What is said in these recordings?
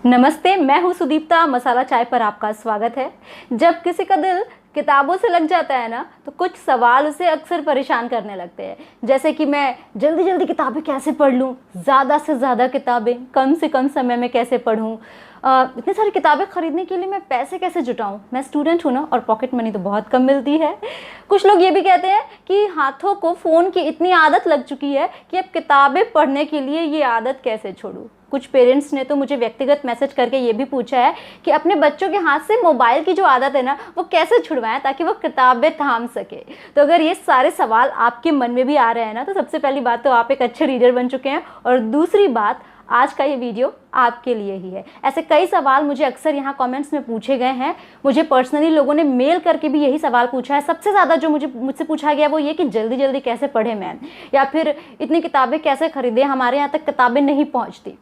नमस्ते, मैं हूँ सुदीप्ता। मसाला चाय पर आपका स्वागत है। जब किसी का दिल किताबों से लग जाता है ना, तो कुछ सवाल उसे अक्सर परेशान करने लगते हैं। जैसे कि मैं जल्दी जल्दी किताबें कैसे पढ़ लूँ, ज़्यादा से ज़्यादा किताबें कम से कम समय में कैसे पढूँ, इतनी सारी किताबें खरीदने के लिए मैं पैसे कैसे जुटाऊँ। मैं स्टूडेंट हूँ ना, और पॉकेट मनी तो बहुत कम मिलती है। कुछ लोग ये भी कहते हैं कि हाथों को फ़ोन की इतनी आदत लग चुकी है कि अब किताबें पढ़ने के लिए ये आदत कैसे छोड़ूँ। कुछ पेरेंट्स ने तो मुझे व्यक्तिगत मैसेज करके ये भी पूछा है कि अपने बच्चों के हाथ से मोबाइल की जो आदत है ना, वो कैसे छुड़वाएं ताकि वो किताबें थाम सके। तो अगर ये सारे सवाल आपके मन में भी आ रहे हैं ना, तो सबसे पहली बात तो आप एक अच्छे रीडर बन चुके हैं, और दूसरी बात, आज का ये वीडियो आपके लिए ही है। ऐसे कई सवाल मुझे अक्सर यहाँ कमेंट्स में पूछे गए हैं। मुझे पर्सनली लोगों ने मेल करके भी यही सवाल पूछा है। सबसे ज़्यादा जो मुझसे पूछा गया वो ये कि जल्दी जल्दी कैसे पढ़ें मैम, या फिर इतनी किताबें कैसे खरीदें, हमारे यहाँ तक किताबें नहीं पहुँचती।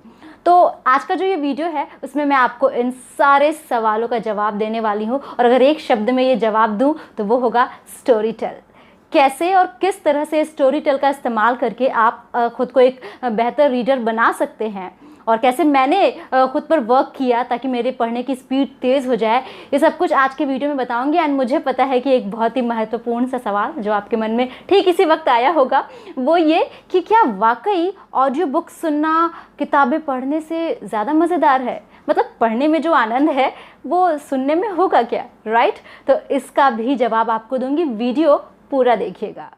तो आज का जो ये वीडियो है उसमें मैं आपको इन सारे सवालों का जवाब देने वाली हूँ, और अगर एक शब्द में ये जवाब दूँ तो वो होगा स्टोरी टेल। कैसे और किस तरह से स्टोरी टेल का इस्तेमाल करके आप खुद को एक बेहतर रीडर बना सकते हैं, और कैसे मैंने खुद पर वर्क किया ताकि मेरे पढ़ने की स्पीड तेज़ हो जाए, ये सब कुछ आज के वीडियो में बताऊंगी। एंड मुझे पता है कि एक बहुत ही महत्वपूर्ण सा सवाल जो आपके मन में ठीक इसी वक्त आया होगा, वो ये कि क्या वाकई ऑडियो बुक सुनना किताबें पढ़ने से ज़्यादा मज़ेदार है। मतलब पढ़ने में जो आनंद है वो सुनने में होगा क्या, राइट? तो इसका भी जवाब आपको दूंगी, वीडियो पूरा देखिएगा।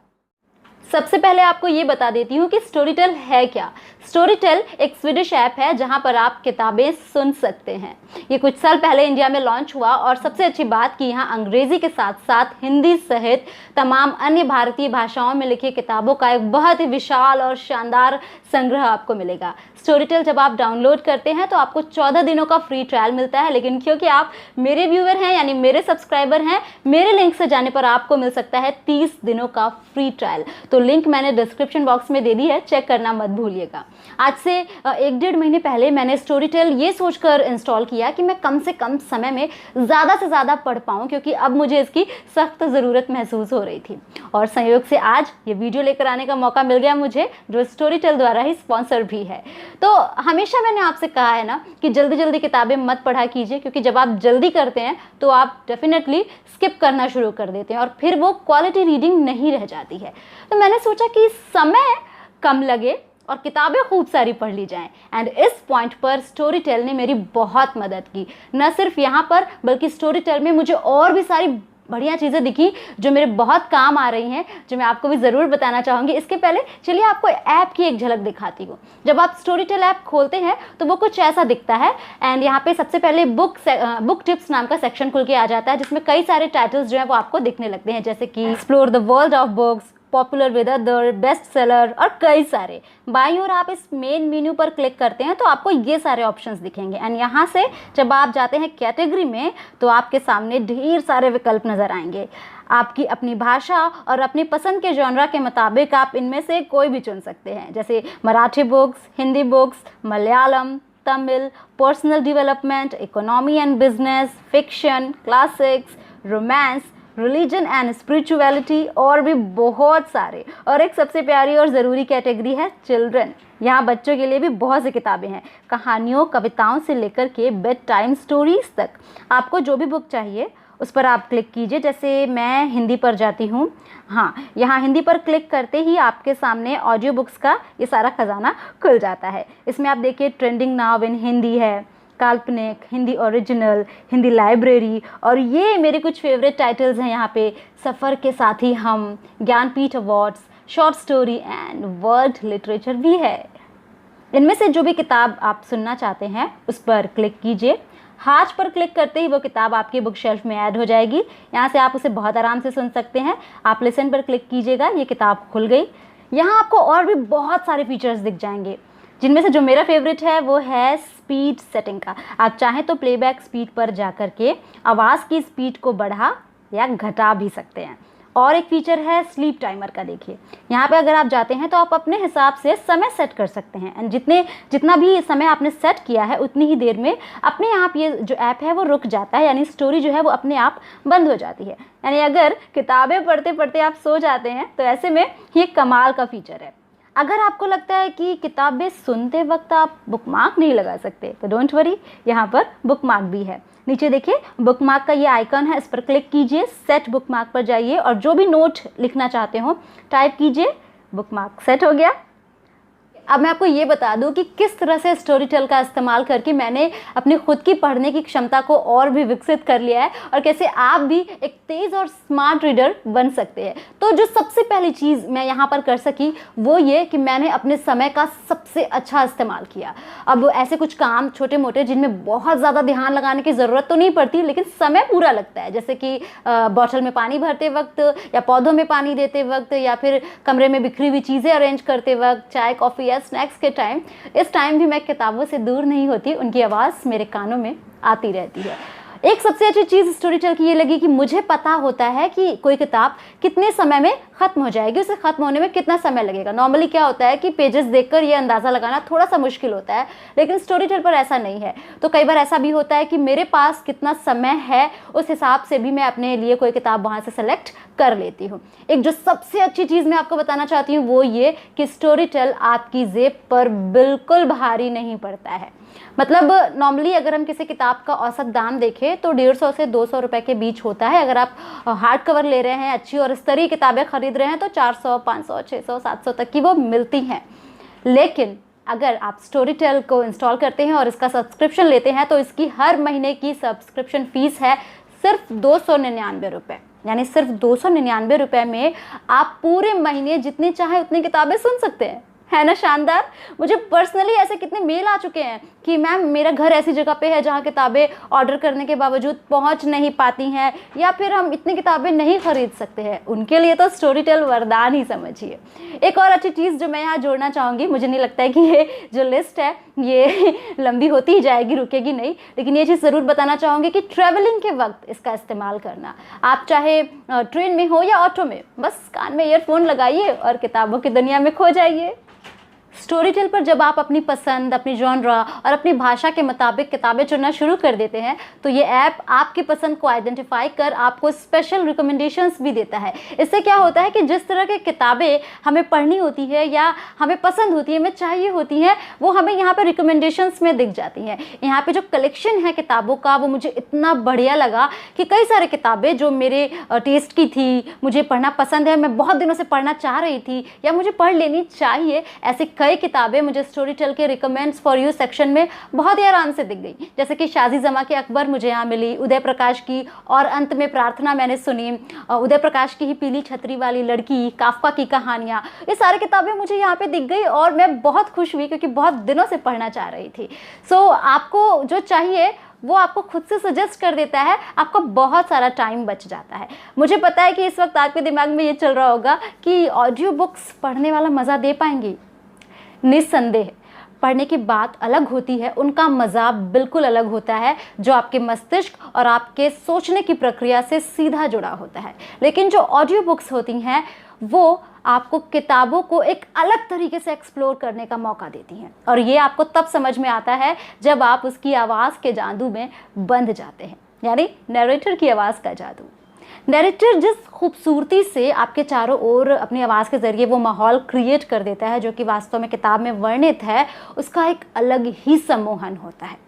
सबसे पहले आपको ये बता देती हूँ कि स्टोरी टेल है क्या। स्टोरी टेल एक स्वीडिश ऐप है जहाँ पर आप किताबें सुन सकते हैं। ये कुछ साल पहले इंडिया में लॉन्च हुआ, और सबसे अच्छी बात कि यहाँ अंग्रेज़ी के साथ साथ हिंदी सहित तमाम अन्य भारतीय भाषाओं में लिखी किताबों का एक बहुत ही विशाल और शानदार संग्रह आपको मिलेगा। स्टोरी टेल जब आप डाउनलोड करते हैं तो आपको 14 दिनों का फ्री ट्रायल मिलता है, लेकिन क्योंकि आप मेरे व्यूअर हैं यानी मेरे सब्सक्राइबर हैं, मेरे लिंक से जाने पर आपको मिल सकता है 30 दिनों का फ्री ट्रायल। तो लिंक मैंने डिस्क्रिप्शन बॉक्स में दे दी है, चेक करना मत भूलिएगा। आज से 1-1.5 महीने पहले मैंने स्टोरी टेल ये सोचकर इंस्टॉल किया कि मैं कम से कम समय में ज़्यादा से ज़्यादा पढ़ पाऊँ, क्योंकि अब मुझे इसकी सख्त ज़रूरत महसूस हो रही थी। और संयोग से आज ये वीडियो लेकर आने का मौका मिल गया मुझे, जो स्टोरी टेल द्वारा ही स्पॉन्सर भी है। तो हमेशा मैंने आपसे कहा है ना कि जल्दी जल्दी किताबें मत पढ़ा कीजिए, क्योंकि जब आप जल्दी करते हैं तो आप डेफिनेटली स्किप करना शुरू कर देते हैं, और फिर वो क्वालिटी रीडिंग नहीं रह जाती है। तो मैंने सोचा कि समय कम लगे और किताबें खूब सारी पढ़ ली जाएं। एंड इस पॉइंट पर स्टोरी टेल ने मेरी बहुत मदद की। न सिर्फ यहाँ पर, बल्कि स्टोरी टेल में मुझे और भी सारी बढ़िया चीज़ें दिखी जो मेरे बहुत काम आ रही हैं, जो मैं आपको भी ज़रूर बताना चाहूँगी। इसके पहले चलिए आपको ऐप की एक झलक दिखाती हूँ। जब आप स्टोरी टेल ऐप खोलते हैं तो वो कुछ ऐसा दिखता है। एंड यहाँ पे सबसे पहले बुक टिप्स नाम का सेक्शन खुल के आ जाता है, जिसमें कई सारे टाइटल्स जो हैं वो आपको दिखने लगते हैं, जैसे कि explore the world of books, popular with other, best seller, और कई सारे। बाईं ओर आप इस मेन मेन्यू पर क्लिक करते हैं तो आपको ये सारे ऑप्शंस दिखेंगे। एंड यहाँ से जब आप जाते हैं कैटेगरी में तो आपके सामने ढेर सारे विकल्प नज़र आएंगे। आपकी अपनी भाषा और अपनी पसंद के जॉनरा के मुताबिक आप इनमें से कोई भी चुन सकते हैं, जैसे Marathi books, Hindi books, Malayalam, Tamil, personal development, economy and business, fiction, classics, romance, religion and spirituality, और भी बहुत सारे। और एक सबसे प्यारी और ज़रूरी कैटेगरी है चिल्ड्रन। यहाँ बच्चों के लिए भी बहुत सी किताबें हैं, कहानियों, कविताओं से लेकर के बेड टाइम स्टोरीज तक। आपको जो भी बुक चाहिए उस पर आप क्लिक कीजिए। जैसे मैं हिंदी पर जाती हूँ। हाँ, यहाँ हिंदी पर क्लिक करते ही आपके सामने ऑडियो बुक्स का ये सारा खजाना खुल जाता है। इसमें आप देखिए ट्रेंडिंग नाउ इन हिंदी है, काल्पनिक, हिंदी ओरिजिनल, हिंदी लाइब्रेरी, और ये मेरे कुछ फेवरेट टाइटल्स हैं यहाँ पे, सफ़र के साथी हम, Jnanpith awards, short story and world literature भी है। इनमें से जो भी किताब आप सुनना चाहते हैं उस पर क्लिक कीजिए। हाथ पर क्लिक करते ही वो किताब आपके बुक शेल्फ में ऐड हो जाएगी। यहाँ से आप उसे बहुत आराम से सुन सकते हैं। आप लिसन पर क्लिक कीजिएगा, ये किताब खुल गई। यहाँ आपको और भी बहुत सारे फीचर्स दिख जाएंगे, जिनमें से जो मेरा फेवरेट है वो है स्पीड सेटिंग का। आप चाहें तो प्लेबैक स्पीड पर जाकर के आवाज़ की स्पीड को बढ़ा या घटा भी सकते हैं। और एक फीचर है स्लीप टाइमर का। देखिए यहाँ पे अगर आप जाते हैं तो आप अपने हिसाब से समय सेट कर सकते हैं, एंड जितना भी समय आपने सेट किया है उतनी ही देर में अपने आप ये जो ऐप है वो रुक जाता है, यानी स्टोरी जो है वो अपने आप बंद हो जाती है। यानी अगर किताबें पढ़ते पढ़ते आप सो जाते हैं तो ऐसे में ये कमाल का फीचर है। अगर आपको लगता है कि किताबें सुनते वक्त आप बुकमार्क नहीं लगा सकते तो डोंट वरी, यहाँ पर बुकमार्क भी है। नीचे देखिए बुकमार्क का ये आइकन है, इस पर क्लिक कीजिए, सेट बुकमार्क पर जाइए और जो भी नोट लिखना चाहते हो टाइप कीजिए, बुकमार्क सेट हो गया। अब मैं आपको ये बता दूं कि किस तरह से स्टोरी टेल का इस्तेमाल करके मैंने अपनी खुद की पढ़ने की क्षमता को और भी विकसित कर लिया है और कैसे आप भी एक तेज़ और स्मार्ट रीडर बन सकते हैं। तो जो सबसे पहली चीज़ मैं यहाँ पर कर सकी वो ये कि मैंने अपने समय का सबसे अच्छा इस्तेमाल किया। अब ऐसे कुछ काम छोटे मोटे जिनमें बहुत ज़्यादा ध्यान लगाने की ज़रूरत तो नहीं पड़ती लेकिन समय पूरा लगता है, जैसे कि बॉटल में पानी भरते वक्त या पौधों में पानी देते वक्त या फिर कमरे में बिखरी हुई चीज़ें अरेंज करते वक्त, चाय कॉफ़ी स्नैक्स के टाइम, इस टाइम भी मैं किताबों से दूर नहीं होती, उनकी आवाज़ मेरे कानों में आती रहती है। एक सबसे अच्छी चीज़ स्टोरी टेल की ये लगी कि मुझे पता होता है कि कोई किताब कितने समय में ख़त्म हो जाएगी, उसे ख़त्म होने में कितना समय लगेगा। नॉर्मली क्या होता है कि पेजेस देखकर ये अंदाज़ा लगाना थोड़ा सा मुश्किल होता है, लेकिन स्टोरी टेल पर ऐसा नहीं है। तो कई बार ऐसा भी होता है कि मेरे पास कितना समय है उस हिसाब से भी मैं अपने लिए कोई किताब वहाँ से सेलेक्ट कर लेती हूँ। एक जो सबसे अच्छी चीज़ मैं आपको बताना चाहती हूँ वो ये कि स्टोरी टेल आपकी जेब पर बिल्कुल भारी नहीं पड़ता है। मतलब नॉर्मली अगर हम किसी किताब का औसत दाम देखें तो 150 से 200 रुपए के बीच होता है। अगर आप हार्ड कवर ले रहे हैं, अच्छी और स्तरीय किताबें खरीद रहे हैं तो 400, 500, 600, 700 तक की वो मिलती हैं। लेकिन अगर आप स्टोरी टेल को इंस्टॉल करते हैं और इसका सब्सक्रिप्शन लेते हैं तो इसकी हर महीने की सब्सक्रिप्शन फीस है सिर्फ 299 रुपये। यानी सिर्फ 299 रुपये में आप पूरे महीने जितनी चाहे उतनी किताबें सुन सकते हैं। है ना शानदार। मुझे पर्सनली ऐसे कितने मेल आ चुके हैं कि मैम मेरा घर ऐसी जगह पे है जहाँ किताबें ऑर्डर करने के बावजूद पहुँच नहीं पाती हैं या फिर हम इतनी किताबें नहीं खरीद सकते हैं। उनके लिए तो स्टोरी टेल वरदान ही समझिए। एक और अच्छी चीज़ जो मैं यहाँ जोड़ना चाहूँगी, मुझे नहीं लगता है कि ये जो लिस्ट है ये लंबी होती ही जाएगी, रुकेगी नहीं, लेकिन ये चीज़ ज़रूर बताना चाहूँगी कि ट्रैवलिंग के वक्त इसका इस्तेमाल करना। आप चाहे ट्रेन में हो या ऑटो में, बस कान में ईयरफोन लगाइए और किताबों की दुनिया में खो जाइए। स्टोरी टेल पर जब आप अपनी पसंद, अपनी जॉनरा और अपनी भाषा के मुताबिक किताबें चुनना शुरू कर देते हैं तो ये ऐप आपकी पसंद को आइडेंटिफाई कर आपको स्पेशल रिकमेंडेशंस भी देता है। इससे क्या होता है कि जिस तरह की किताबें हमें पढ़नी होती है या हमें पसंद होती है, हमें चाहिए होती हैं, वो हमें यहाँ पर रिकमेंडेशंस में दिख जाती हैं। यहाँ पर जो कलेक्शन है किताबों का वो मुझे इतना बढ़िया लगा कि कई सारी किताबें जो मेरे टेस्ट की थी, मुझे पढ़ना पसंद है, मैं बहुत दिनों से पढ़ना चाह रही थी या मुझे पढ़ लेनी चाहिए, ऐसे कई किताबें मुझे स्टोरी टेल के रिकमेंड्स फॉर यू सेक्शन में बहुत ही आराम से दिख गई। जैसे कि शाजी जमा के अकबर मुझे यहाँ मिली, उदय प्रकाश की और अंत में प्रार्थना मैंने सुनी, उदय प्रकाश की ही पीली छतरी वाली लड़की, काफका की कहानियाँ, ये सारी किताबें मुझे यहाँ पे दिख गई और मैं बहुत खुश हुई क्योंकि बहुत दिनों से पढ़ना चाह रही थी। सो आपको जो चाहिए वो आपको खुद से सजेस्ट कर देता है, आपका बहुत सारा टाइम बच जाता है। मुझे पता है कि इस वक्त आपके दिमाग में ये चल रहा होगा कि ऑडियो बुक्स पढ़ने वाला मज़ा दे पाएंगी। निस्संदेह पढ़ने की बात अलग होती है, उनका मज़ा बिल्कुल अलग होता है जो आपके मस्तिष्क और आपके सोचने की प्रक्रिया से सीधा जुड़ा होता है। लेकिन जो ऑडियो बुक्स होती हैं वो आपको किताबों को एक अलग तरीके से एक्सप्लोर करने का मौका देती हैं और ये आपको तब समझ में आता है जब आप उसकी आवाज़ के जादू में बंध जाते हैं, यानी नैरेटर की आवाज़ का जादू। नैरेटर जिस खूबसूरती से आपके चारों ओर अपनी आवाज़ के ज़रिए वो माहौल क्रिएट कर देता है जो कि वास्तव में किताब में वर्णित है, उसका एक अलग ही सम्मोहन होता है।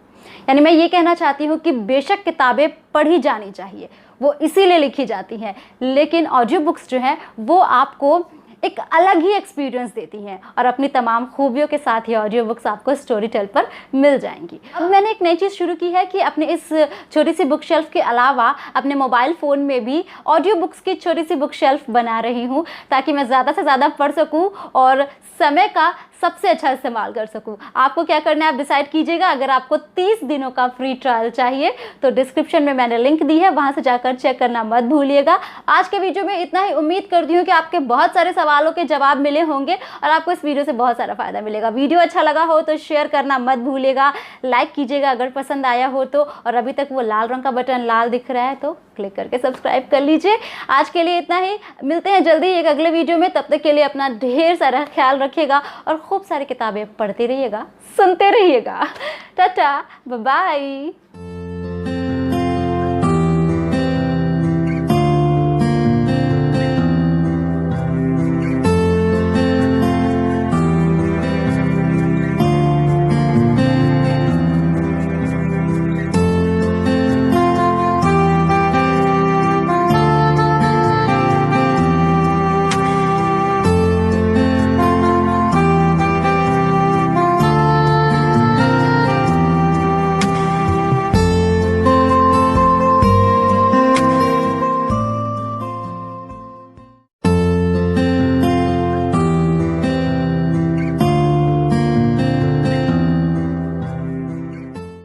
यानी मैं ये कहना चाहती हूँ कि बेशक किताबें पढ़ी जानी चाहिए, वो इसीलिए लिखी जाती हैं, लेकिन ऑडियो बुक्स जो हैं वो आपको एक अलग ही एक्सपीरियंस देती हैं और अपनी तमाम खूबियों के साथ ये ऑडियो बुक्स आपको स्टोरी टेल पर मिल जाएंगी। अब मैंने एक नई चीज़ शुरू की है कि अपने इस छोटी सी बुक शेल्फ के अलावा अपने मोबाइल फ़ोन में भी ऑडियो बुक्स की छोटी सी बुक शेल्फ बना रही हूँ ताकि मैं ज़्यादा से ज़्यादा पढ़ सकूँ और समय का सबसे अच्छा इस्तेमाल कर सकूँ। आपको क्या करना है आप डिसाइड कीजिएगा। अगर आपको 30 दिनों का फ्री ट्रायल चाहिए तो डिस्क्रिप्शन में मैंने लिंक दी है, वहाँ से जाकर चेक करना मत भूलिएगा। आज के वीडियो में इतना ही। उम्मीद करती हूँ कि आपके बहुत सारे सवालों के जवाब मिले होंगे और आपको इस वीडियो से बहुत सारा फ़ायदा मिलेगा। वीडियो अच्छा लगा हो तो शेयर करना मत भूलिएगा, लाइक कीजिएगा अगर पसंद आया हो तो, और अभी तक वो लाल रंग का बटन लाल दिख रहा है तो क्लिक करके सब्सक्राइब कर लीजिए। आज के लिए इतना ही, मिलते हैं जल्दी एक अगले वीडियो में। तब तक के लिए अपना ढेर सारा ख्याल रखिएगा और खूब सारी किताबें पढ़ते रहिएगा, सुनते रहिएगा। Tata, bye bye.